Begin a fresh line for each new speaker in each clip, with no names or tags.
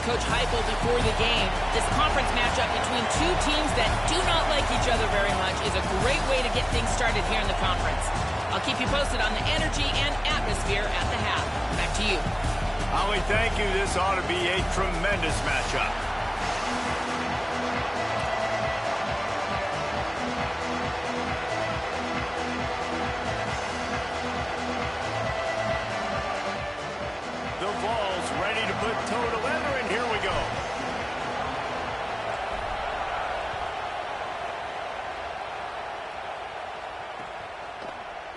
Coach Heupel before the game, this conference matchup between two teams that do not like each other very much is a great way to get things started here in the conference. I'll keep you posted on the energy and atmosphere at the half. Back to you.
Holly, thank you. This ought to be a tremendous matchup. The ball's ready to put toe to leather, and here we go.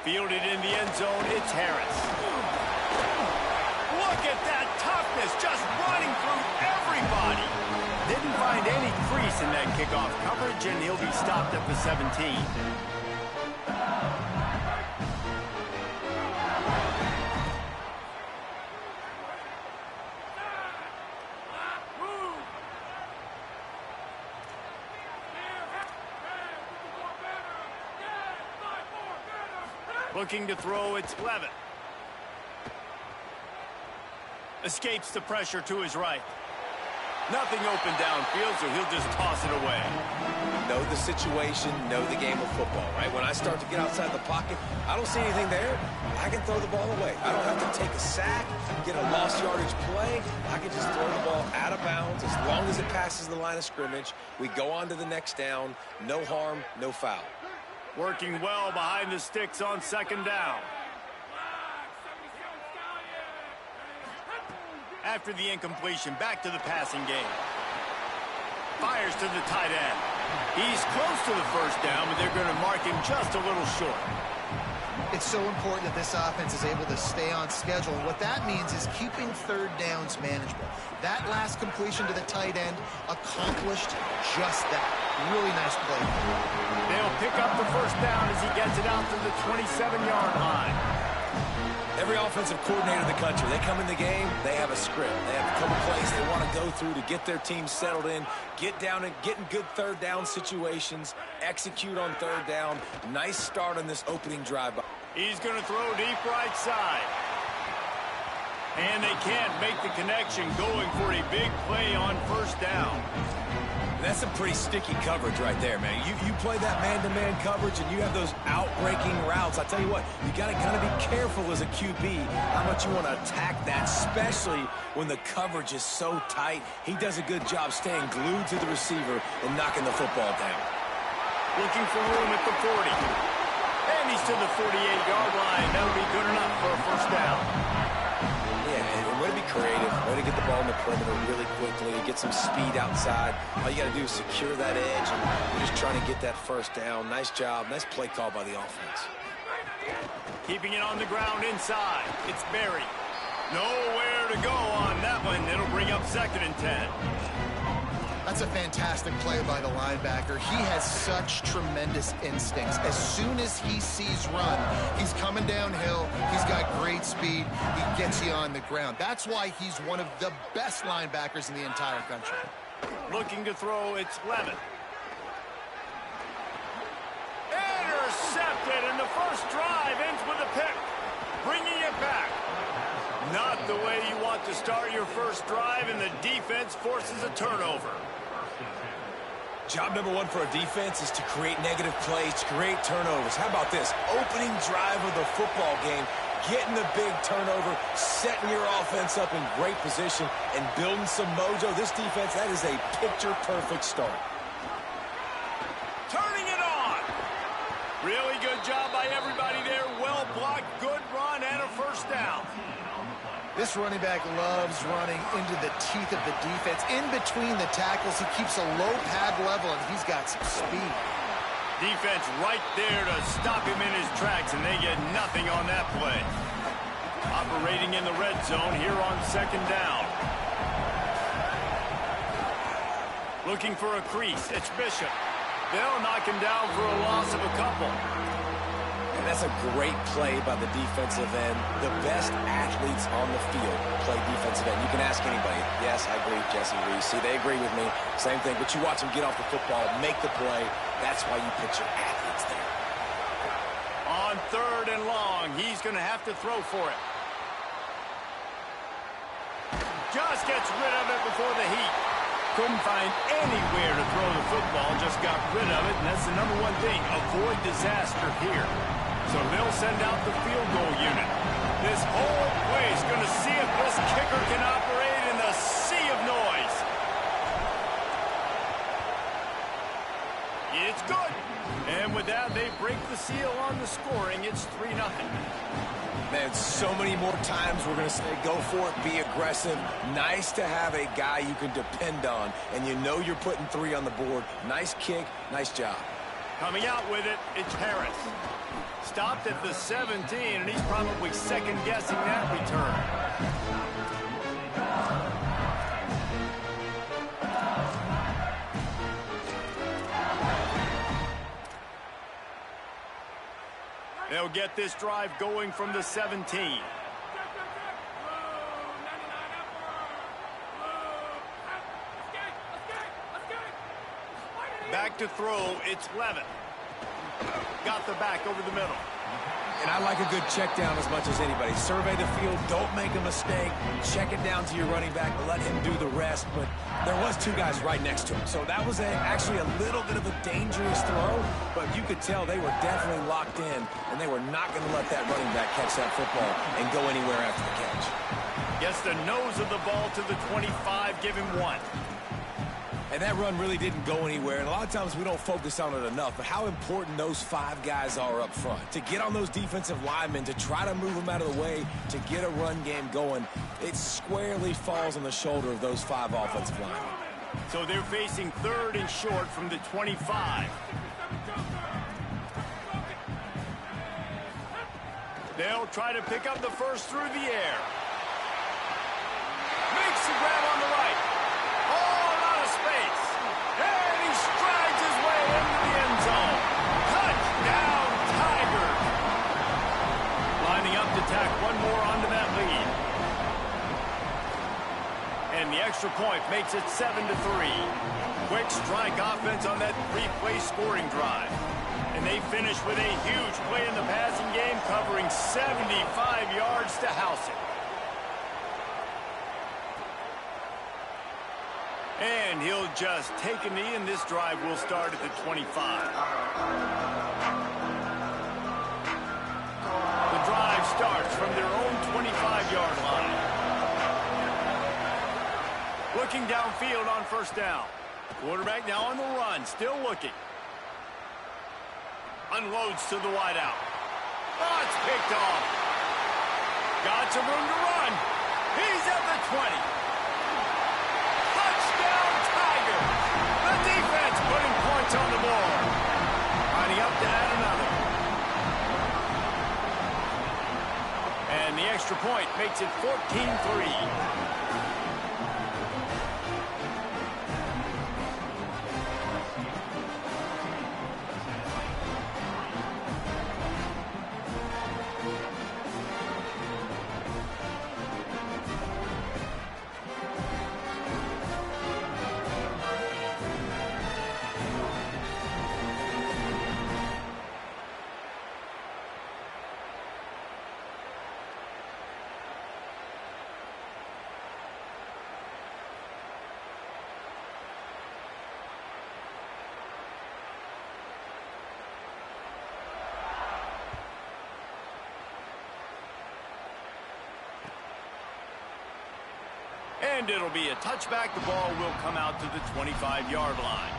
Fielded in the end zone, it's Harris. Look at that toughness, just running through everybody. Didn't find any crease in that kickoff coverage, and he'll be stopped at the 17. Looking to throw, it's Levitt. Escapes the pressure to his right. Nothing open downfield, so he'll just toss it away.
Know the situation, know the game of football, right? When I start to get outside the pocket, I don't see anything there. I can throw the ball away. I don't have to take a sack, get a lost yardage play. I can just throw the ball out of bounds as long as it passes the line of scrimmage. We go on to the next down. No harm, no foul.
Working well behind the sticks on second down. After the incompletion, back to the passing game. Fires to the tight end. He's close to the first down, but they're going to mark him just a little short.
It's so important that this offense is able to stay on schedule. And what that means is keeping third downs manageable. That last completion to the tight end accomplished just that. Really nice play.
They'll pick up the first down as he gets it out to the 27-yard line.
Every offensive coordinator in the country, they come in the game, they have a script. They have a couple plays they want to go through to get their team settled in, get down and get in good third down situations, execute on third down. Nice start on this opening drive.
He's going to throw deep right side. And they can't make the connection, going for a big play on first down.
That's some pretty sticky coverage right there, man. You play that man-to-man coverage and you have those out-breaking routes. I tell you what, you got to kind of be careful as a QB how much you want to attack that, especially when the coverage is so tight. He does a good job staying glued to the receiver and knocking the football down.
Looking for room at the 40. And he's to the 48-yard line. That'll be good enough for a first down.
Yeah, and way to be creative, way to get the ball in the perimeter really quickly, get some speed outside. All you got to do is secure that edge, and you're just trying to get that first down. Nice job. Nice play call by the offense.
Keeping it on the ground inside. It's Berry. Nowhere to go on that one. It'll bring up 2nd and 10.
That's a fantastic play by the linebacker. He has such tremendous instincts. As soon as he sees run, he's coming downhill. He's got great speed. He gets you on the ground. That's why he's one of the best linebackers in the entire country.
Looking to throw, it's Levitt. Intercepted, and the first drive ends with a pick. Bringing it back. Not the way you want to start your first drive, and the defense forces a turnover.
Job number one for a defense is to create negative plays, to create turnovers. How about this? Opening drive of the football game, getting the big turnover, setting your offense up in great position, and building some mojo. This defense, that is a picture-perfect start.
Turning it on. Really good job by everybody there. Well blocked, good run, and a first down.
This running back loves running into the teeth of the defense. In between the tackles, he keeps a low pad level, and he's got some speed.
Defense right there to stop him in his tracks, and they get nothing on that play. Operating in the red zone here on 2nd down. Looking for a crease. It's Bishop. They'll knock him down for a loss of a couple.
And that's a great play by the defensive end. The best athletes on the field play defensive end. You can ask anybody. Yes, I agree, Jesse Reese. See, they agree with me. Same thing. But you watch them get off the football, make the play. That's why you put your athletes there.
On 3rd and long, he's going to have to throw for it. just gets rid of it before the heat. Couldn't find anywhere to throw the football, just got rid of it, and that's the number one thing. Avoid disaster here. So they'll send out the field goal unit. This whole place going to see if this kicker can operate in the sea of noise. It's good. And with that, they break the seal on the scoring. It's 3-0.
Man, so many more times we're going to say go for it, be aggressive. Nice to have a guy you can depend on, and you know you're putting 3 on the board. Nice kick, nice job.
Coming out with it, it's Harris. Stopped at the 17, and he's probably second-guessing that return. They'll get this drive going from the 17. Back to throw, it's Levin. Got the back over the middle.
And I like a good check down as much as anybody. Survey the field, don't make a mistake. Check it down to your running back, let him do the rest. But there was 2 guys right next to him. So that was actually a little bit of a dangerous throw. But you could tell they were definitely locked in, and they were not going to let that running back catch that football and go anywhere after the catch.
Gets the nose of the ball to the 25, give him 1.
And that run really didn't go anywhere. And a lot of times we don't focus on it enough, but how important those 5 guys are up front. To get on those defensive linemen, to try to move them out of the way, to get a run game going, it squarely falls on the shoulder of those 5 offensive linemen.
So they're facing 3rd and short from the 25. They'll try to pick up the first through the air. Makes the grab on the right. Space. And he strides his way into the end zone. Touchdown, Tigers. Lining up to tack one more onto that lead. And the extra point makes it 7-3. Quick strike offense on that 3-play scoring drive. And they finish with a huge play in the passing game, covering 75 yards to house it. And he'll just take a knee, and this drive will start at the 25. The drive starts from their own 25-yard line. Looking downfield on first down. Quarterback now on the run, still looking. Unloads to the wideout. Oh, it's picked off. Got some room to run. He's at the 20. The defense putting points on the board. Lining up to add another. And the extra point makes it 14-3. And it'll be a touchback. The ball will come out to the 25-yard line.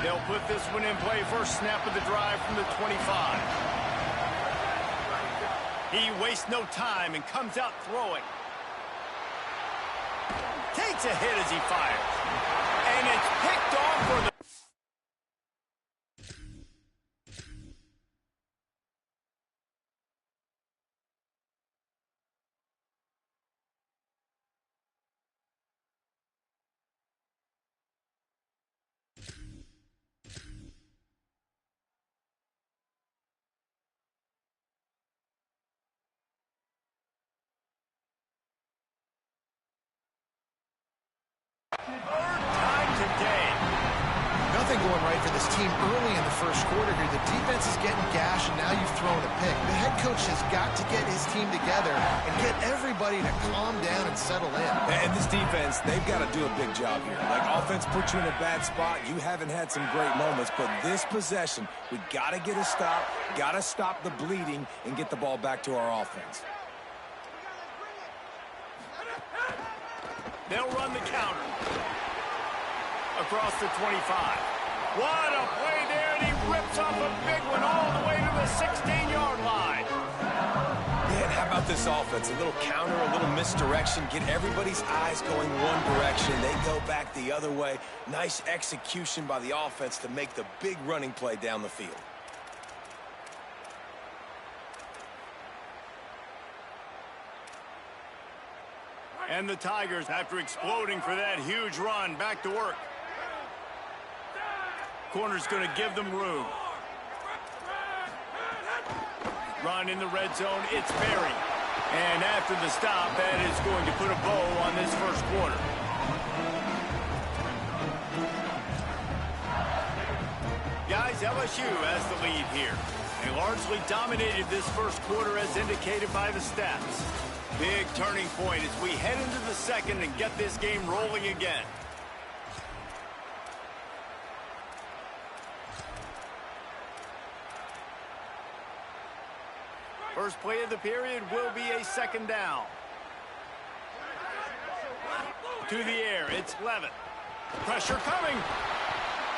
They'll put this one in play. First snap of the drive from the 25. He wastes no time and comes out throwing. Takes a hit as he fires. And it's picked off for the
going right for this team early in the first quarter here. The defense is getting gashed, and now you've thrown a pick. The head coach has got to get his team together and get everybody to calm down and settle in.
And this defense, they've got to do a big job here. Like, offense put you in a bad spot. You haven't had some great moments, but this possession, we got to get a stop, got to stop the bleeding, and get the ball back to our offense.
They'll run the counter. Across the 25. What a play there, and he rips off a big one all the way to the 16-yard line.
Man, how about this offense? A little counter, a little misdirection, get everybody's eyes going one direction. They go back the other way. Nice execution by the offense to make the big running play down the field.
And the Tigers, after exploding for that huge run, back to work. Corner's going to give them room. Run in the red zone, it's Berry. And after the stop, that is going to put a bow on this first quarter. Guys, LSU has the lead here. They largely dominated this first quarter as indicated by the stats. Big turning point as we head into the second and get this game rolling again. First play of the period will be a second down. To the air, it's Levin. Pressure coming.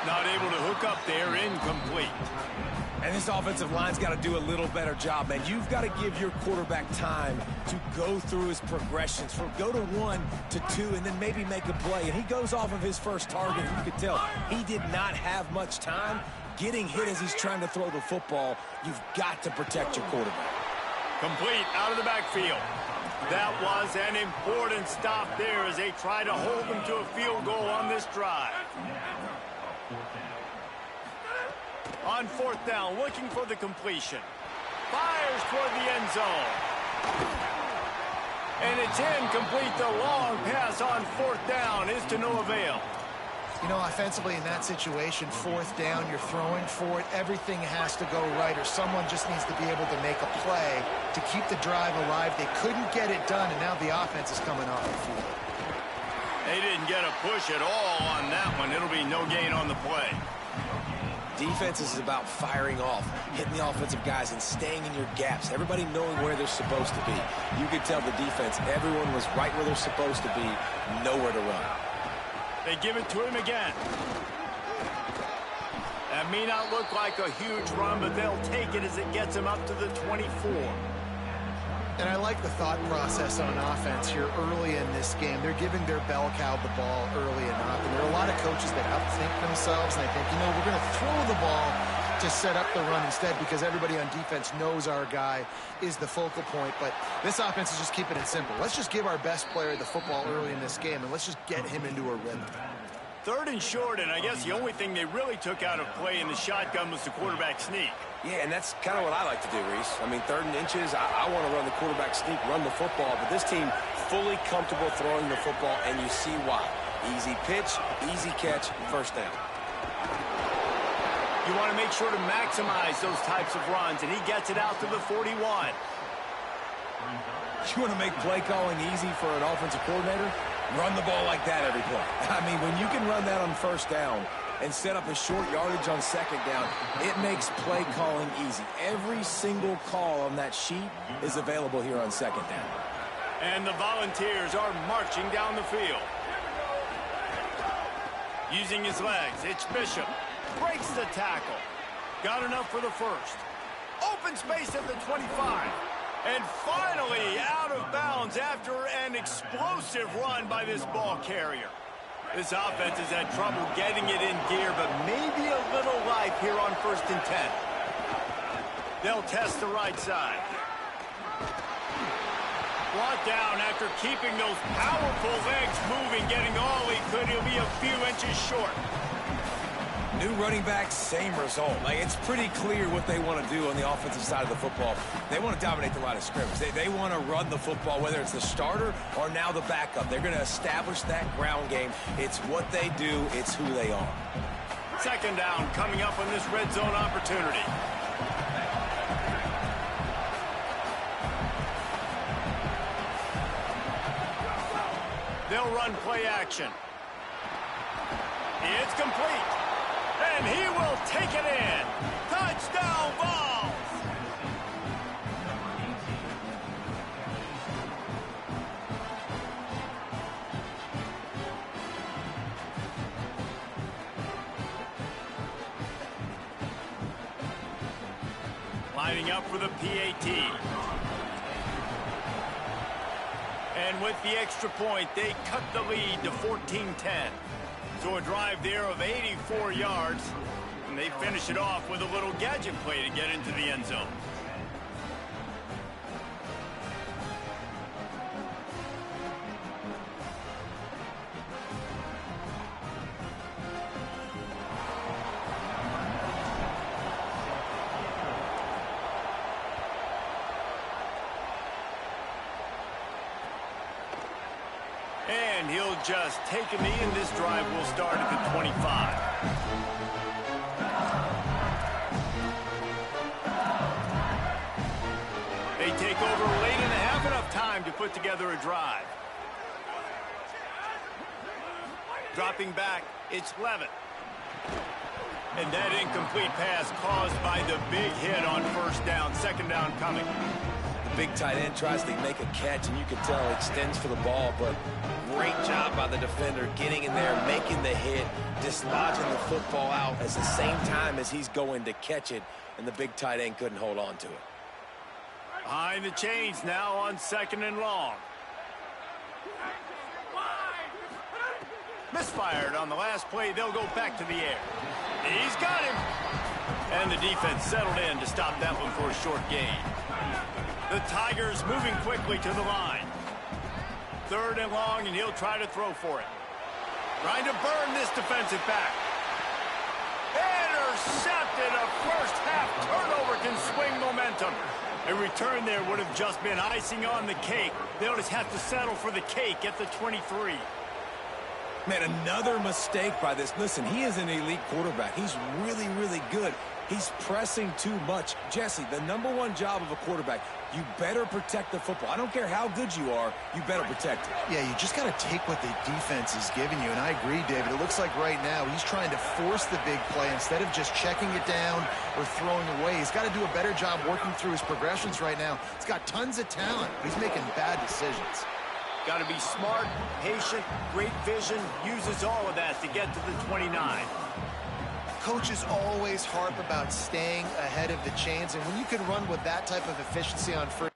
Not able to hook up there, incomplete.
And this offensive line's got to do a little better job, man. You've got to give your quarterback time to go through his progressions, from go to 1 to 2, and then maybe make a play. And he goes off of his first target. You could tell he did not have much time getting hit as he's trying to throw the football. You've got to protect your quarterback.
Complete out of the backfield. That was an important stop there as they try to hold them to a field goal on this drive. On fourth down, looking for the completion. Fires toward the end zone. And it's incomplete. The long pass on fourth down is to no avail.
You know, offensively in that situation, fourth down, you're throwing for it. Everything has to go right, or someone just needs to be able to make a play to keep the drive alive. They couldn't get it done, and now the offense is coming off the field.
They didn't get a push at all on that one. It'll be no gain on the play.
Defense is about firing off, hitting the offensive guys, and staying in your gaps. Everybody knowing where they're supposed to be. You could tell the defense, everyone was right where they're supposed to be, nowhere to run.
They give it to him again. That may not look like a huge run, but they'll take it as it gets him up to the 24.
And I like the thought process on offense here early in this game. They're giving their bell cow the ball early enough. And there are a lot of coaches that outthink themselves, and they think, you know, we're going to throw the ball to set up the run instead because everybody on defense knows our guy is the focal point. But this offense is just keeping it simple. Let's just give our best player the football early in this game, and let's just get him into a rhythm.
Third and short, and I guess the only thing they really took out of play in the shotgun was the quarterback sneak.
Yeah, and that's kind of what I like to do, Reese. I mean, 3rd and inches, I want to run the quarterback sneak, run the football, but this team fully comfortable throwing the football, and you see why. Easy pitch, easy catch, first down.
You want to make sure to maximize those types of runs, and he gets it out to the 41.
You want to make play calling easy for an offensive coordinator? Run the ball like that every play. I mean, when you can run that on first down and set up a short yardage on second down, it makes play calling easy. Every single call on that sheet is available here on second down.
And the Volunteers are marching down the field. Using his legs, it's Bishop. Breaks the tackle. Got enough for the first. Open space at the 25. And finally out of bounds after an explosive run by this ball carrier. This offense has had trouble getting it in gear, but maybe a little life here on 1st and 10. They'll test the right side. Brought down after keeping those powerful legs moving, getting all he could. He'll be a few inches short.
New running back, same result. Like, it's pretty clear what they want to do on the offensive side of the football. They want to dominate the line of scrimmage. They want to run the football, whether it's the starter or now the backup. They're going to establish that ground game. It's what they do. It's who they are.
Second down coming up on this red zone opportunity. They'll run play action. It's complete. And he will take it in. Touchdown Vols! Lining up for the PAT. And with the extra point, they cut the lead to 14-10. So a drive there of 84 yards. And they finish it off with a little gadget play to get into the end zone. And he'll just take a knee, and this drive will start at the 25. They take over late in the half, enough time to put together a drive. Dropping back, it's Levitt. And that incomplete pass caused by the big hit on first down. Second down coming.
Big tight end tries to make a catch, and you can tell extends for the ball, but great job by the defender getting in there, making the hit, dislodging the football out at the same time as he's going to catch it, and the big tight end couldn't hold on to it.
Behind the chains now on second and long. Misfired on the last play. They'll go back to the air. He's got him. And the defense settled in to stop that one for a short gain. The Tigers moving quickly to the line. Third and long, and he'll try to throw for it. Trying to burn this defensive back. Intercepted. A first half turnover can swing momentum. A return there would have just been icing on the cake. They'll just have to settle for the cake at the 23.
Man, another mistake by this. Listen, he is an elite quarterback. He's really, really good. He's pressing too much. Jesse, the #1 job of a quarterback, you better protect the football. I don't care how good you are, you better protect it.
Yeah, you just got to take what the defense is giving you, and I agree, David. It looks like right now he's trying to force the big play instead of just checking it down or throwing away. He's got to do a better job working through his progressions right now. He's got tons of talent, but he's making bad decisions.
Got to be smart, patient, great vision, uses all of that to get to the 29.
Coaches always harp about staying ahead of the chains, and when you can run with that type of efficiency on first.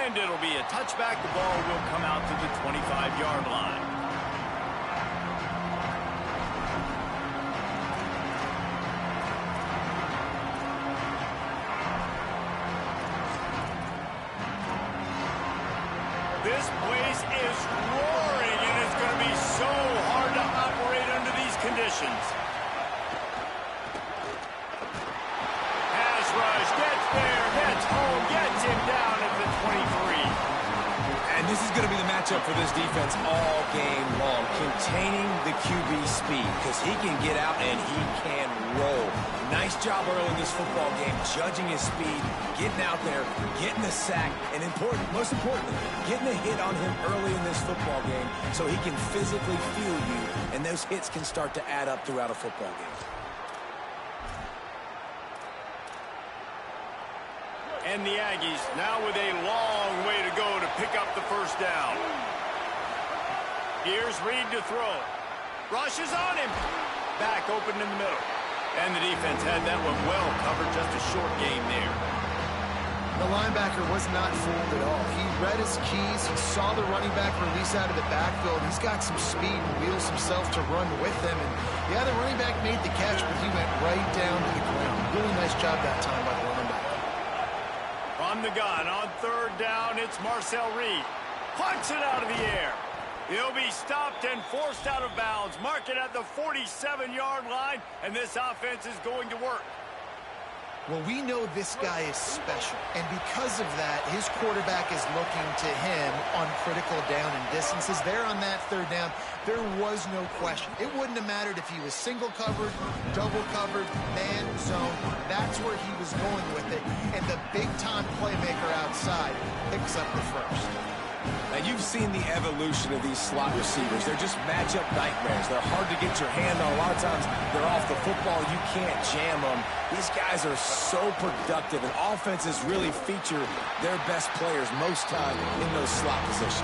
And it'll be a touchback. The ball will come out to the 25-yard line. This place is roaring, and it's going to be so hard to operate conditions. Pass rush, gets there, gets home, gets him down at the 23.
And this is going to be the matchup for this defense all game long, containing the QB speed, because he can get out and he can roll. Nice job early in this football game, judging his speed, getting out there, getting the sack, and most importantly, getting a hit on him early in this football game so he can physically feel you, and those hits can start to add up throughout a football game.
And the Aggies now with a long way to go to pick up the first down. Here's Reed to throw. Rushes on him. Back open in the middle. And the defense had that one well covered. Just a short game there.
The linebacker was not fooled at all. He read his keys. He saw the running back release out of the backfield. He's got some speed and wheels himself to run with him. And yeah, the running back made the catch, but he went right down to the ground. Really nice job that time by the linebacker.
From the gun on third down, it's Marcel Reed. Punts it out of the air. He'll be stopped and forced out of bounds. Mark it at the 47-yard line, and this offense is going to work.
Well, we know this guy is special, and because of that, his quarterback is looking to him on critical down and distances. There on that third down, there was no question. It wouldn't have mattered if he was single covered, double covered, man, zone. That's where he was going with it, and the big-time playmaker outside picks up the first.
Now, you've seen the evolution of these slot receivers. They're just matchup nightmares. They're hard to get your hand on. A lot of times, they're off the football. You can't jam them. These guys are so productive, and offenses really feature their best players most time in those slot positions.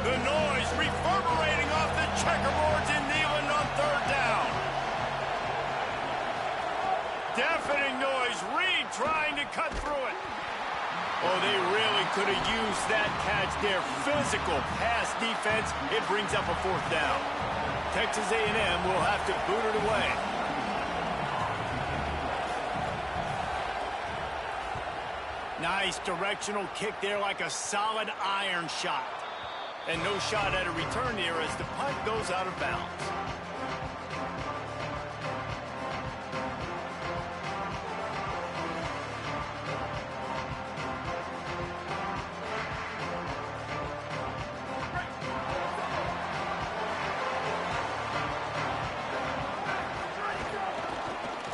The noise reverberating off the checkerboards in Neyland on third down. Deafening noise. Reed trying to cut through it. Oh, they really could have used that catch there. Physical pass defense. It brings up a fourth down. Texas A&M will have to boot it away. Nice directional kick there like a solid iron shot. And no shot at a return here as the punt goes out of bounds.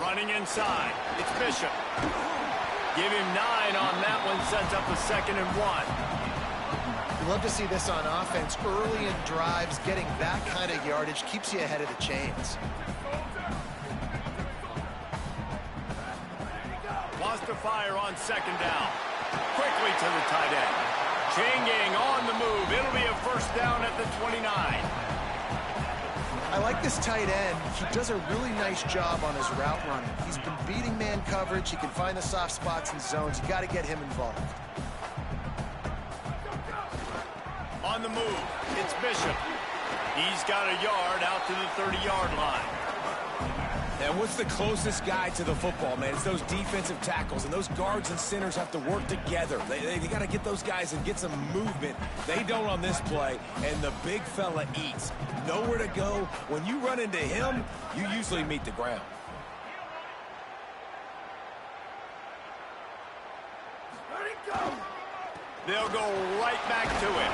Running inside, it's Bishop. Give him 9 on that one, sets up a 2nd and 1.
You love to see this on offense. Early in drives, getting that kind of yardage keeps you ahead of the chains.
Wants to fire on 2nd down. Quickly to the tight end. Changing on the move. It'll be a first down at the 29.
I like this tight end. He does a really nice job on his route running. He's been beating man coverage. He can find the soft spots and zones. You got to get him involved.
On the move, it's Bishop. He's got a yard out to the 30-yard line.
And what's the closest guy to the football, man? It's those defensive tackles, and those guards and centers have to work together. They got to get those guys and get some movement. They don't on this play, and the big fella eats. Nowhere to go. When you run into him, you usually meet the ground.
They'll go right back to it.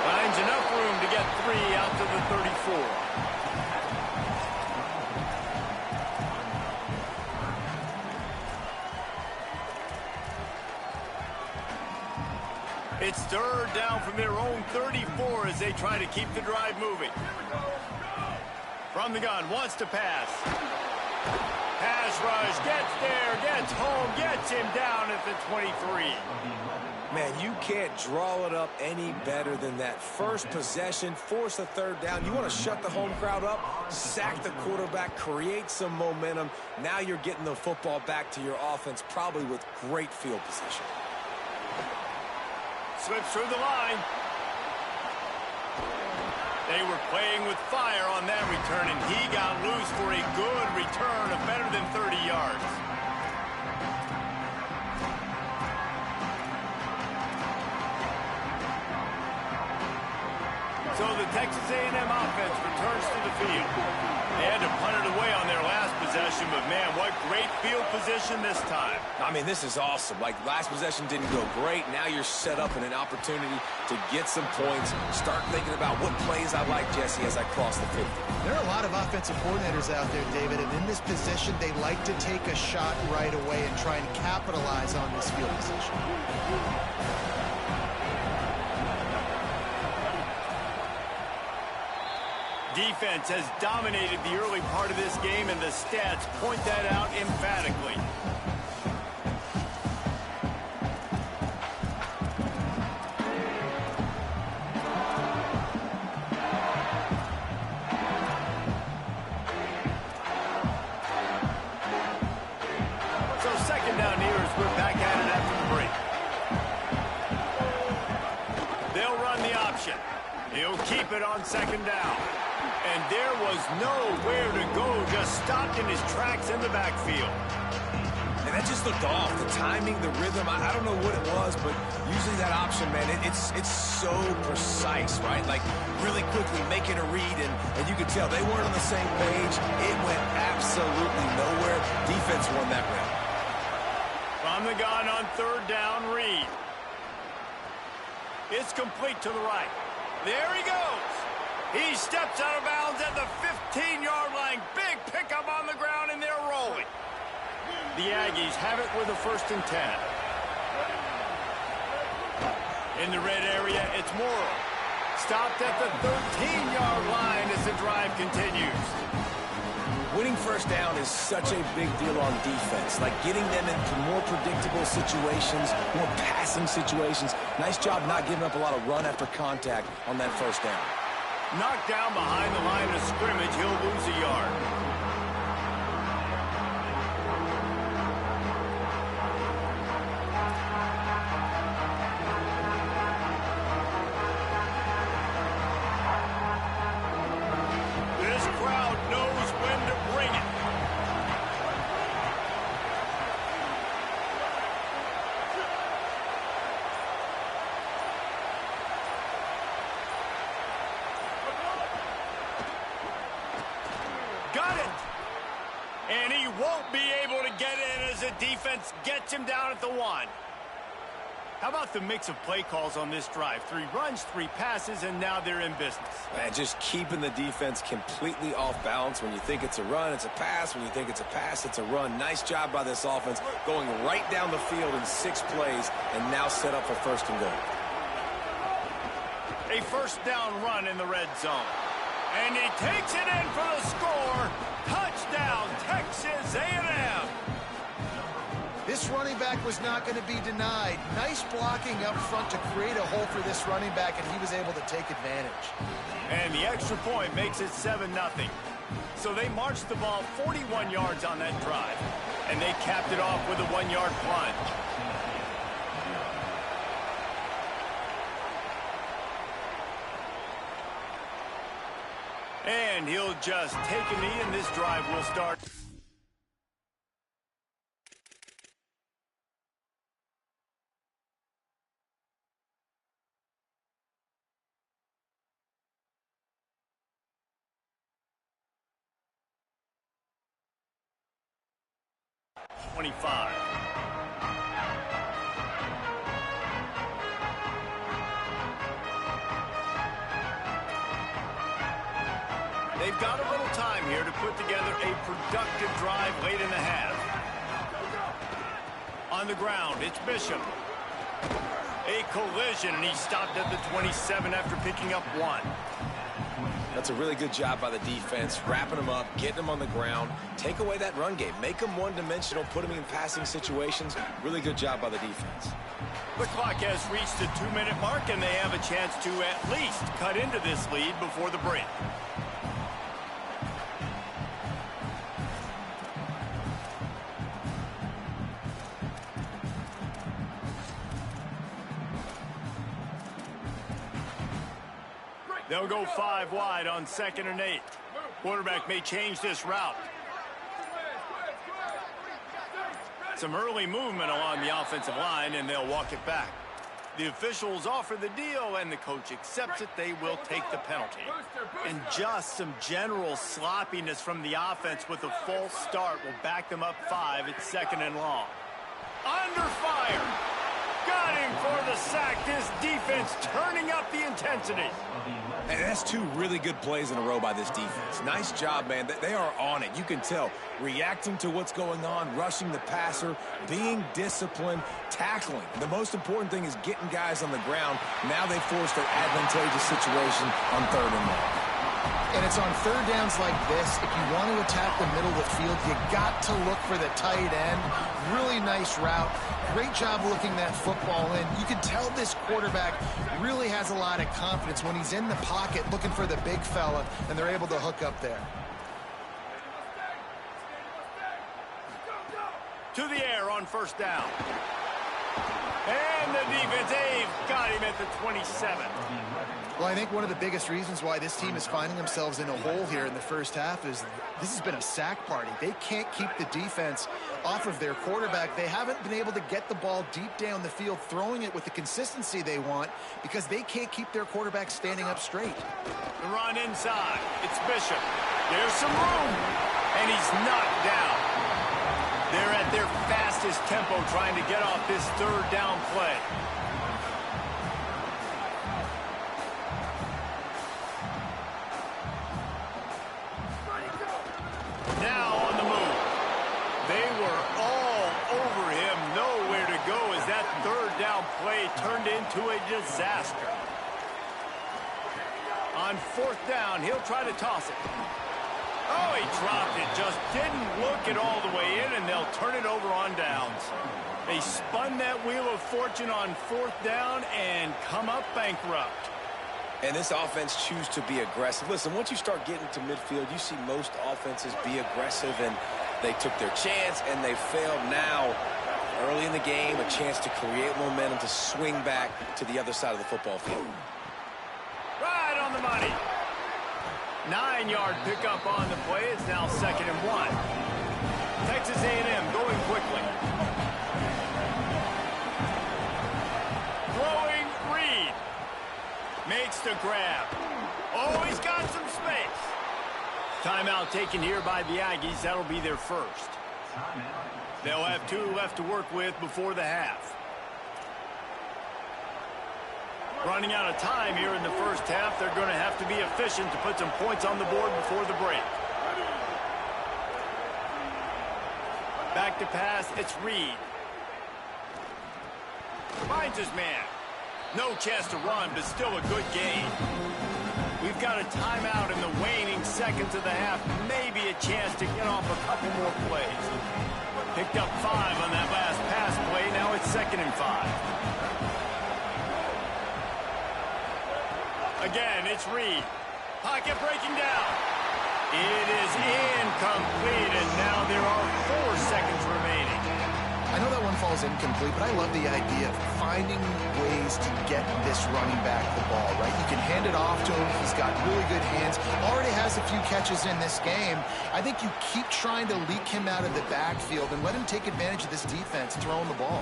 Finds enough room to get 3 out to the 34. It's third down from their own 34 as they try to keep the drive moving. From the gun, wants to pass. Pass rush, gets there, gets home, gets him down at the 23.
Man, you can't draw it up any better than that. First possession, force a third down. You want to shut the home crowd up, sack the quarterback, create some momentum. Now you're getting the football back to your offense, probably with great field position.
Slips through the line. They were playing with fire on that return, and he got loose for a good return of better than 30 yards. So the Texas A&M offense returns to the field. They had to punt it away on their last possession, but man, what great field position this time.
I mean, this is awesome. Like, last possession didn't go great. Now you're set up in an opportunity to get some points. Start thinking about what plays I like, Jesse, as I cross the 50.
There are a lot of offensive coordinators out there, David, and in this position, they like to take a shot right away and try and capitalize on this field position.
Defense has dominated the early part of this game, and the stats point that out emphatically. So second down here as we're back at it after the break. They'll run the option. He'll keep it on second down. And there was nowhere to go, just stopped in his tracks in the backfield.
And that just looked off. The timing, the rhythm, I don't know what it was, but usually that option, man, it's so precise, right? Like, really quickly making a read, and you could tell they weren't on the same page. It went absolutely nowhere. Defense won that round.
From the gun on third down, Reed. It's complete to the right. There he goes. He steps out of bounds at the 15-yard line. Big pickup on the ground, and they're rolling. The Aggies have it with a 1st and 10. In the red area, it's Morrow. Stopped at the 13-yard line as the drive continues.
Winning first down is such a big deal on defense. Like getting them into more predictable situations, more passing situations. Nice job not giving up a lot of run after contact on that first down.
Knocked down behind the line of scrimmage, he'll lose a yard. This crowd knows when to bring it. Got it! And he won't be able to get in as the defense gets him down at the 1. How about the mix of play calls on this drive? 3 runs, 3 passes, and now they're in business.
Man, just keeping the defense completely off balance. When you think it's a run, it's a pass. When you think it's a pass, it's a run. Nice job by this offense, going right down the field in 6 plays, and now set up for 1st and goal.
A 1st down run in the red zone. And he takes it in for the score. Touchdown, Texas A&M.
This running back was not going to be denied. Nice blocking up front to create a hole for this running back, and he was able to take advantage.
And the extra point makes it 7-0. So they marched the ball 41 yards on that drive. And they capped it off with a 1-yard plunge. And he'll just take a knee, and this drive will start. They've got a little time here to put together a productive drive late in the half. On the ground, it's Bishop. A collision, and he stopped at the 27 after picking up 1.
That's a really good job by the defense, wrapping them up, getting them on the ground, take away that run game, make them one-dimensional, put them in passing situations. Really good job by the defense.
The clock has reached the 2-minute mark, and they have a chance to at least cut into this lead before the break. They'll go 5 wide on 2nd and 8. Quarterback may change this route. Some early movement along the offensive line, and they'll walk it back. The officials offer the deal, and the coach accepts it. They will take the penalty. And just some general sloppiness from the offense with a false start will back them up 5 at 2nd and long. Under fire. Got him for the sack. This defense turning up the intensity.
And that's 2 really good plays in a row by this defense. Nice job, man. They are on it. You can tell. Reacting to what's going on, rushing the passer, being disciplined, tackling. The most important thing is getting guys on the ground. Now they forced an advantageous situation on 3rd and long.
And it's on 3rd downs like this. If you want to attack the middle of the field, you got to look for the tight end. Really nice route. Great job looking that football in. You can tell this quarterback really has a lot of confidence when he's in the pocket looking for the big fella, and they're able to hook up there.
To the air on 1st down. And the defense, they've got him at the 27.
Well, I think one of the biggest reasons why this team is finding themselves in a hole here in the first half is this has been a sack party. They can't keep the defense off of their quarterback. They haven't been able to get the ball deep down the field, throwing it with the consistency they want because they can't keep their quarterback standing up straight.
The run inside. It's Bishop. There's some room. And he's knocked down. They're at their fastest tempo trying to get off this 3rd down play. Now on the move. They were all over him. Nowhere to go as that 3rd down play turned into a disaster. On 4th down, he'll try to toss it. Oh, he dropped it. Just didn't look it all the way in, and they'll turn it over on downs. They spun that wheel of fortune on 4th down and come up bankrupt.
And this offense choose to be aggressive. Listen, once you start getting to midfield, you see most offenses be aggressive, and they took their chance, and they failed. Now, early in the game, a chance to create momentum to swing back to the other side of the football field.
Right on the money. 9-yard pickup on the play. It's now 2nd and 1. Texas A&M going quickly. Throwing Reed. Makes the grab. Oh, he's got some space. Timeout taken here by the Aggies. That'll be their first. They'll have 2 left to work with before the half. Running out of time here in the first half. They're going to have to be efficient to put some points on the board before the break. Back to pass. It's Reed. Finds his man. No chance to run, but still a good gain. We've got a timeout in the waning seconds of the half. Maybe a chance to get off a couple more plays. Picked up 5 on that last pass play. Now it's 2nd and 5. Again, it's Reed. Pocket breaking down. It is incomplete, and now there are 4 seconds remaining.
I know that one falls incomplete, but I love the idea of finding ways to get this running back the ball, right? You can hand it off to him. He's got really good hands. Already has a few catches in this game. I think you keep trying to leak him out of the backfield and let him take advantage of this defense throwing the ball.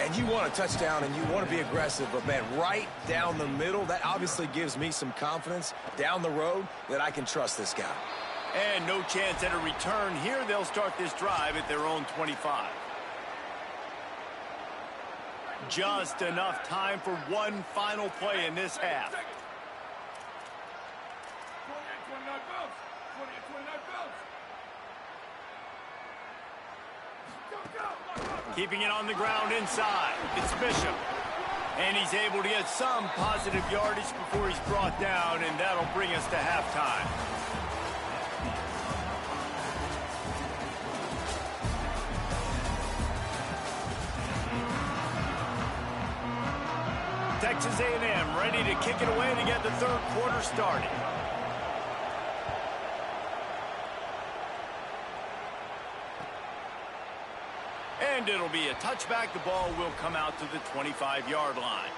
And you want a touchdown, and you want to be aggressive, but, man, right down the middle, that obviously gives me some confidence down the road that I can trust this guy.
And no chance at a return here. They'll start this drive at their own 25. Just enough time for one final play in this half. Keeping it on the ground inside. It's Bishop. And he's able to get some positive yardage before he's brought down, and that'll bring us to halftime. Texas A&M ready to kick it away to get the third quarter started. And it'll be a touchback. The ball will come out to the 25-yard line.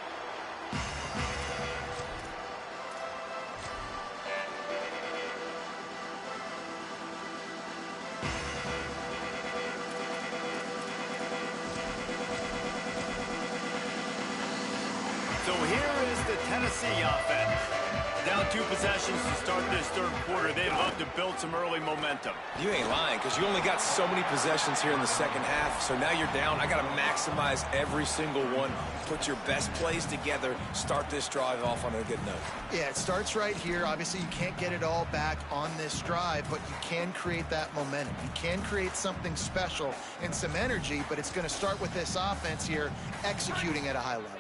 So here is the Tennessee offense. Down 2 possessions to start this third quarter. They'd love to build some early momentum.
You ain't lying, because you only got so many possessions here in the second half. So now you're down. I got to maximize every single one. Put your best plays together. Start this drive off on a good note.
Yeah, it starts right here. Obviously, you can't get it all back on this drive, but you can create that momentum. You can create something special and some energy, but it's going to start with this offense here executing at a high level.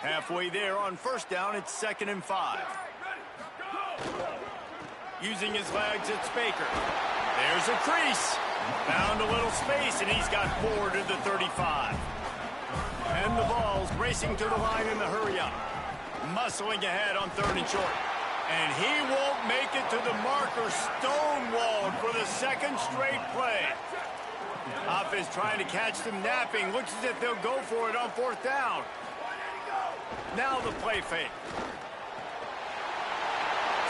Halfway there on first down, it's 2nd and 5. Using his legs, it's Baker. There's a crease. Found a little space, and he's got 4 to the 35. And the ball's racing to the line in the hurry-up. Muscling ahead on 3rd and short. And he won't make it to the marker. Stonewalled for the 2nd straight play. Offense trying to catch them napping. Looks as if they'll go for it on 4th down. Now the play fake.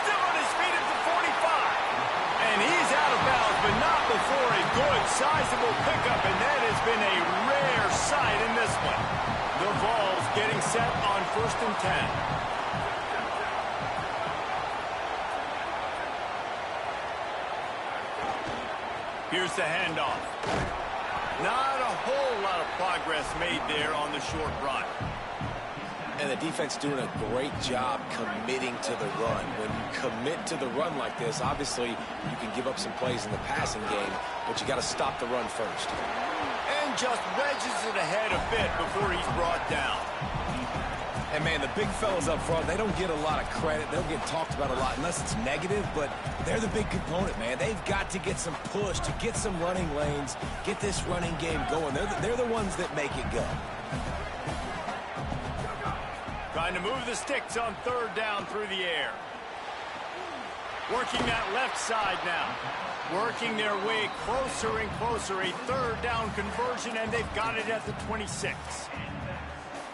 Still on his feet at the 45. And he's out of bounds, but not before a good, sizable pickup. And that has been a rare sight in this one. The Vols getting set on 1st and 10. Here's the handoff. Not a whole lot of progress made there on the short run.
And the defense doing a great job committing to the run. When you commit to the run like this, obviously you can give up some plays in the passing game, but you got to stop the run first.
And just wedges it ahead a bit before he's brought down.
And, man, the big fellas up front, they don't get a lot of credit. They'll get talked about a lot unless it's negative, but they're the big component, man. They've got to get some push, to get some running lanes, get this running game going. They're the ones that make it go.
Trying to move the sticks on 3rd down through the air. Working that left side now. Working their way closer and closer. A 3rd down conversion, and they've got it at the 26.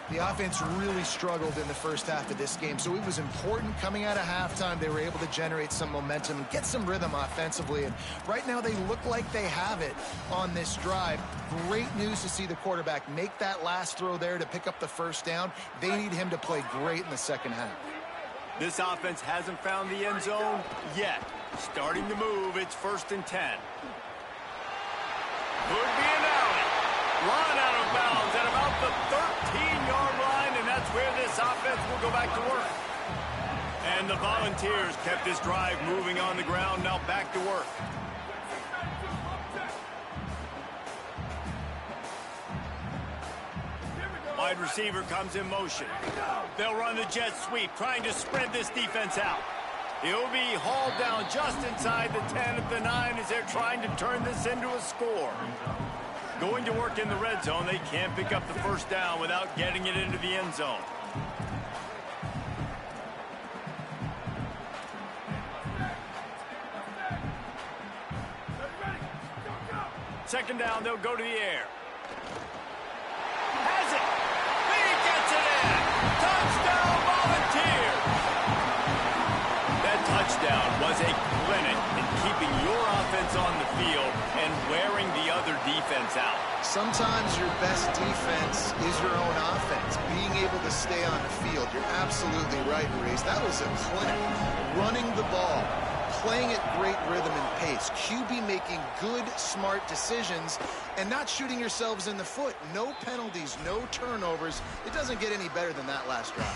The offense really struggled in the first half of this game, so it was important coming out of halftime. They were able to generate some momentum and get some rhythm offensively. And right now they look like they have it on this drive. Great news to see the quarterback make that last throw there to pick up the 1st down. They need him to play great in the second half.
This offense hasn't found the end zone yet. Starting to move, it's 1st and 10. Could be an alley. Run out of bounds at about the 13-yard line, and that's where this offense will go back to work. And the Volunteers kept this drive moving on the ground, now back to work. Wide receiver comes in motion. They'll run the jet sweep, trying to spread this defense out. He'll be hauled down just inside the 10 at the 9 as they're trying to turn this into a score. Going to work in the red zone. They can't pick up the 1st down without getting it into the end zone. Second down, they'll go to the air. Has it. He gets it in. Touchdown, Volunteers. That touchdown was a clinic in keeping your offense on the field and wearing the other defense out.
Sometimes your best defense is your own offense, being able to stay on the field. You're absolutely right, Reese. That was a clinic. Running the ball, playing at great rhythm and pace. QB making good, smart decisions and not shooting yourselves in the foot. No penalties, no turnovers. It doesn't get any better than that last drive.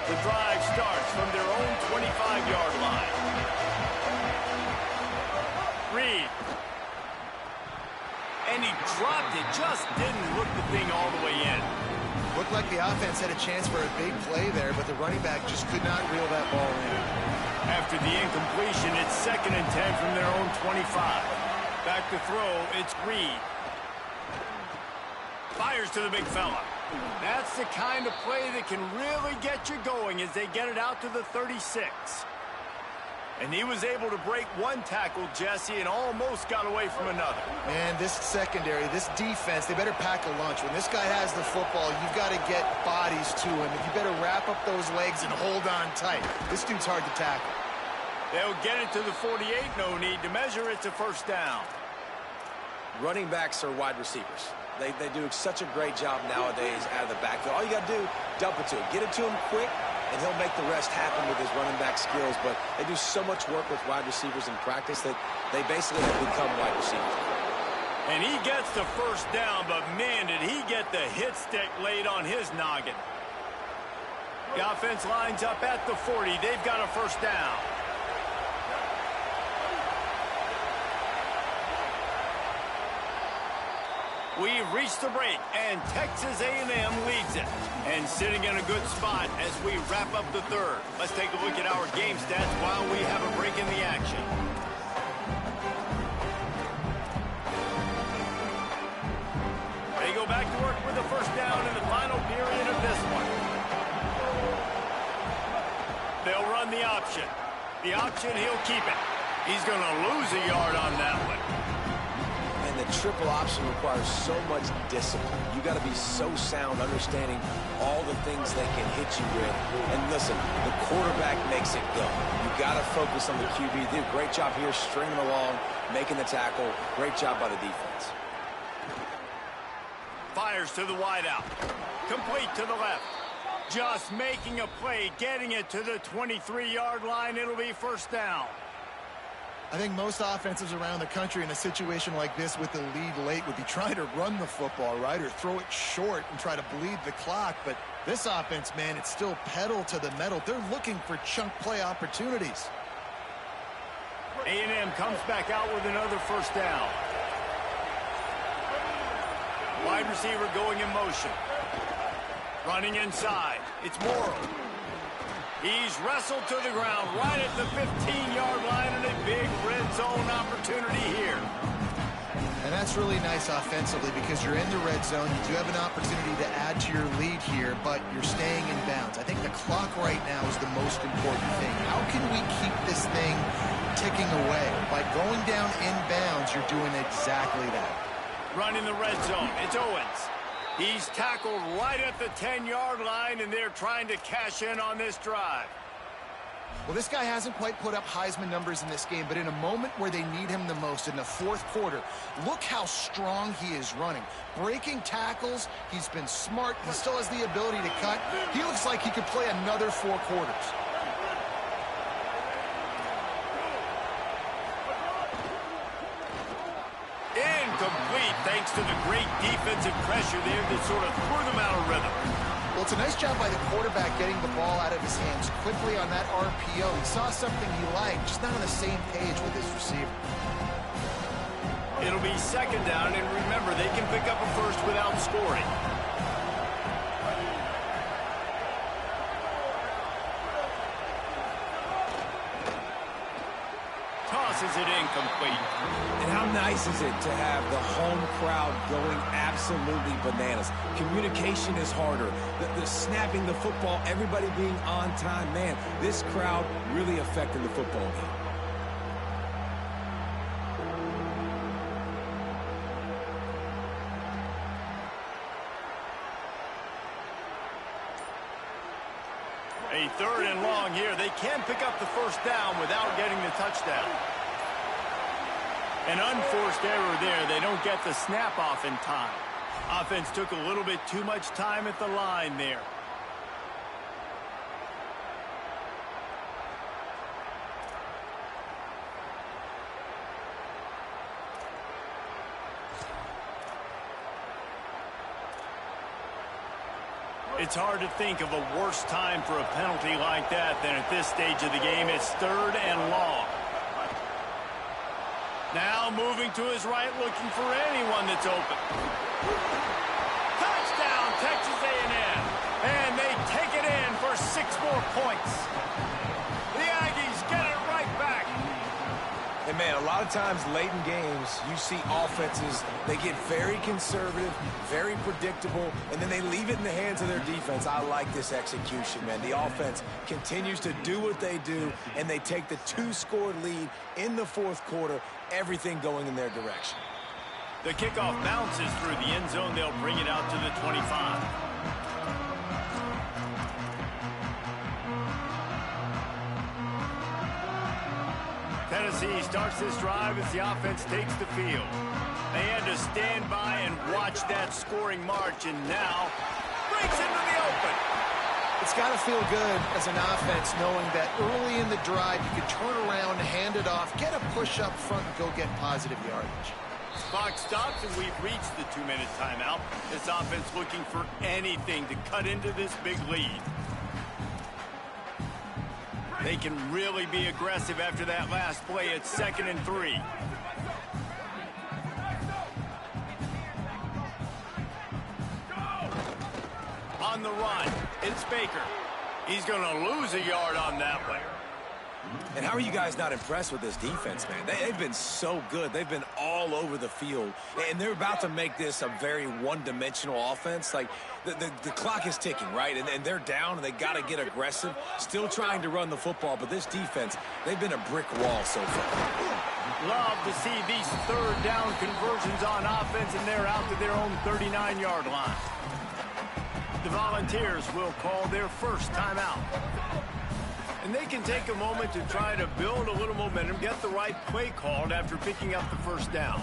The drive starts from their own 25-yard line. Reed. And he dropped it, just didn't look the thing all the way in.
Looked like the offense had a chance for a big play there, but the running back just could not reel that ball in.
After the incompletion, it's 2nd and 10 from their own 25. Back to throw, it's Reed. Fires to the big fella. That's the kind of play that can really get you going as they get it out to the 36. And he was able to break one tackle, Jesse, and almost got away from another.
Man, this secondary, this defense, they better pack a lunch. When this guy has the football, you've got to get bodies to him. You better wrap up those legs and hold on tight. This dude's hard to tackle.
They'll get it to the 48, no need to measure. It's a first down.
Running backs are wide receivers. They do such a great job nowadays out of the backfield. All you got to do, dump it to him. Get it to him quick, and he'll make the rest happen with his running back skills. But they do so much work with wide receivers in practice that they basically have become wide receivers.
And he gets the first down, but man, did he get the hit stick laid on his noggin. The offense lines up at the 40. They've got a first down. We've reached the break, and Texas A&M leads it. And sitting in a good spot as we wrap up the third. Let's take a look at our game stats while we have a break in the action. They go back to work with the first down in the final period of this one. They'll run the option. The option, he'll keep it. He's going to lose a yard on that one.
The triple option requires so much discipline. You got to be so sound, understanding all the things they can hit you with. And listen, the quarterback makes it go. You got to focus on the QB. They did a great job here, stringing along, making the tackle. Great job by the defense.
Fires to the wideout. Complete to the left. Just making a play, getting it to the 23-yard line. It'll be first down.
I think most offenses around the country in a situation like this with the lead late would be trying to run the football, right, or throw it short and try to bleed the clock. But this offense, man, it's still pedal to the metal. They're looking for chunk play opportunities.
A&M comes back out with another first down. Wide receiver going in motion. Running inside. It's Morrow. He's wrestled to the ground right at the 15-yard line, and a big red zone opportunity here.
And that's really nice offensively because you're in the red zone. You do have an opportunity to add to your lead here, but you're staying in bounds. I think the clock right now is the most important thing. How can we keep this thing ticking away? By going down in bounds, you're doing exactly that.
Running the red zone. It's Owens. He's tackled right at the 10-yard line, and they're trying to cash in on this drive.
Well, this guy hasn't quite put up Heisman numbers in this game, but in a moment where they need him the most, in the fourth quarter, look how strong he is running. Breaking tackles, he's been smart, he still has the ability to cut. He looks like he could play another 4 quarters.
Incomplete, thanks to the great defensive pressure there that sort of threw them out of rhythm.
Well, it's a nice job by the quarterback getting the ball out of his hands quickly on that RPO. He saw something he liked, just not on the same page with his receiver.
It'll be second down, and remember, they can pick up a first without scoring. Tosses it incomplete.
And how nice is it to have the home crowd going absolutely bananas? Communication is harder. The snapping the football, everybody being on time. Man, this crowd really affecting the football game.
A third and long here. They can pick up the first down without getting the touchdown. An unforced error there. They don't get the snap off in time. Offense took a little bit too much time at the line there. It's hard to think of a worse time for a penalty like that than at this stage of the game. It's third and long. Now moving to his right, looking for anyone that's open. Touchdown, Texas A&M. And they take it in for 6 more points. The Aggies get it right back.
And And, man, a lot of times late in games, you see offenses, they get very conservative, very predictable, and then they leave it in the hands of their defense. I like this execution, man. The offense continues to do what they do, and they take the 2-score lead in the fourth quarter, everything going in their direction.
The kickoff bounces through the end zone. They'll bring it out to the 25. Tennessee starts this drive as the offense takes the field. They had to stand by and watch that scoring march, and now breaks into the open.
It's got to feel good as an offense knowing that early in the drive you can turn around, hand it off, get a push up front, and go get positive yardage.
Clock stops, and we've reached the 2-minute timeout. This offense looking for anything to cut into this big lead. They can really be aggressive after that last play. It's 2nd and 3. On the run, it's Baker. He's going to lose a yard on that one.
And how are you guys not impressed with this defense, man? They've been so good. They've been all over the field. And they're about to make this a very one-dimensional offense. Like, the clock is ticking, right? And they're down, and they got to get aggressive. Still trying to run the football, but this defense, they've been a brick wall so far.
Love to see these third down conversions on offense, and they're out to their own 39-yard line. The Volunteers will call their first timeout. And they can take a moment to try to build a little momentum, get the right play called after picking up the first down.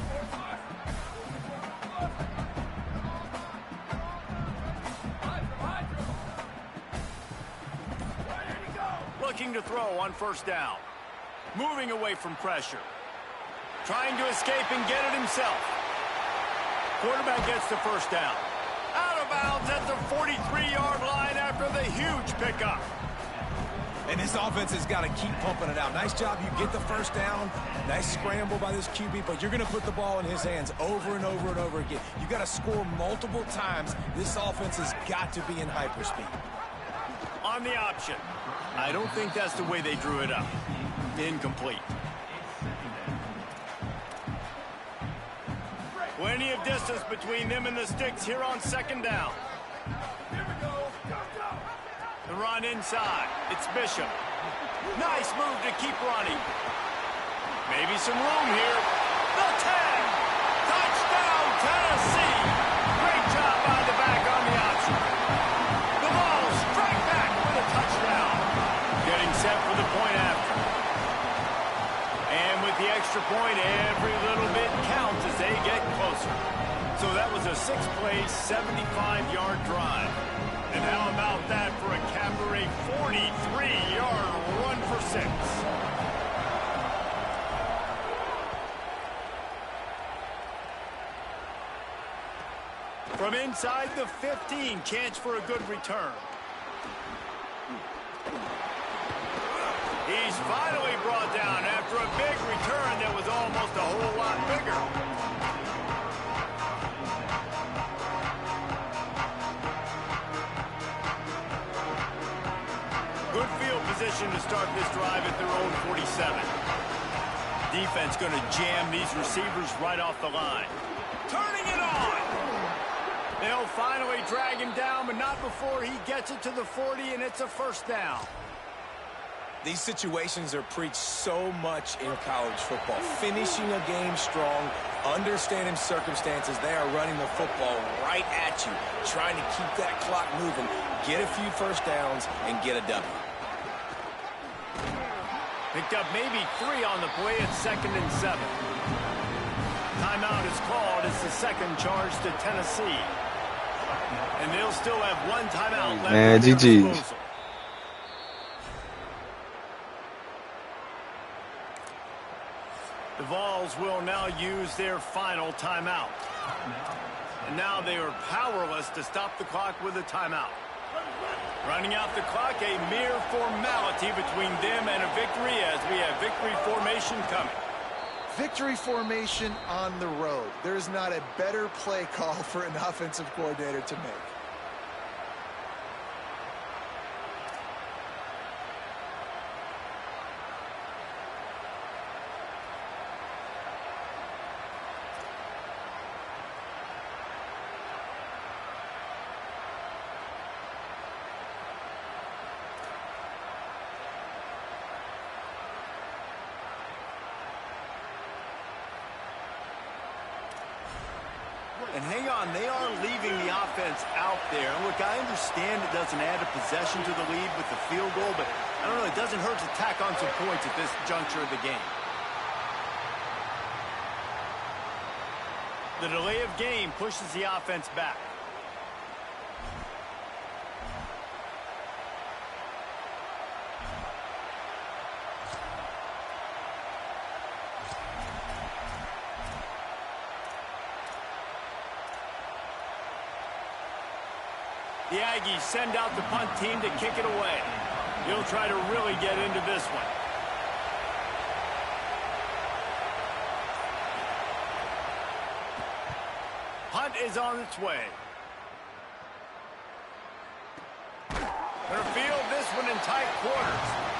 Looking to throw on first down. Moving away from pressure. Trying to escape and get it himself. Quarterback gets the first down. Out of bounds at the 43-yard line after the huge pickup.
And this offense has got to keep pumping it out. Nice job. You get the first down. Nice scramble by this QB, but you're going to put the ball in his hands over and over and over again. You got to score multiple times. This offense has got to be in hyperspeed.
On the option. I don't think that's the way they drew it up. Incomplete. Plenty of distance between them and the sticks here on second down. The run inside. It's Bishop. Nice move to keep running. Maybe some room here. The 10. Touchdown, Tennessee. Great job by the back on the option. The ball straight back with a touchdown. Getting set for the point after. And with the extra point, every little bit counts as they get closer. So that was a 6-play, 75-yard drive. And how about that for a capper, a 43-yard run for 6. From inside the 15, chance for a good return. He's finally brought down after a big return that was almost a whole lot bigger. Good field position to start this drive at their own 47. Defense going to jam these receivers right off the line. Turning it on! They'll finally drag him down, but not before he gets it to the 40, and it's a first down.
These situations are preached so much in college football. Finishing a game strong, understanding circumstances. They are running the football right at you, trying to keep that clock moving, get a few first downs, and get a W.
Picked up maybe 3 on the play at 2nd and 7. Timeout is called as the second charge to Tennessee. And they'll still have 1 timeout left.
Man, GG.
The Vols will now use their final timeout. And now they are powerless to stop the clock with a timeout. Running out the clock, a mere formality between them and a victory as we have victory formation coming.
Victory formation on the road. There's not a better play call for an offensive coordinator to make.
And hang on, they are leaving the offense out there. And look, I understand it doesn't add a possession to the lead with the field goal, but I don't know, it doesn't hurt to tack on some points at this juncture of the game. The delay of game pushes the offense back. The Aggies send out the punt team to kick it away. He'll try to really get into this one. Punt is on its way. Gonna field this one in tight quarters.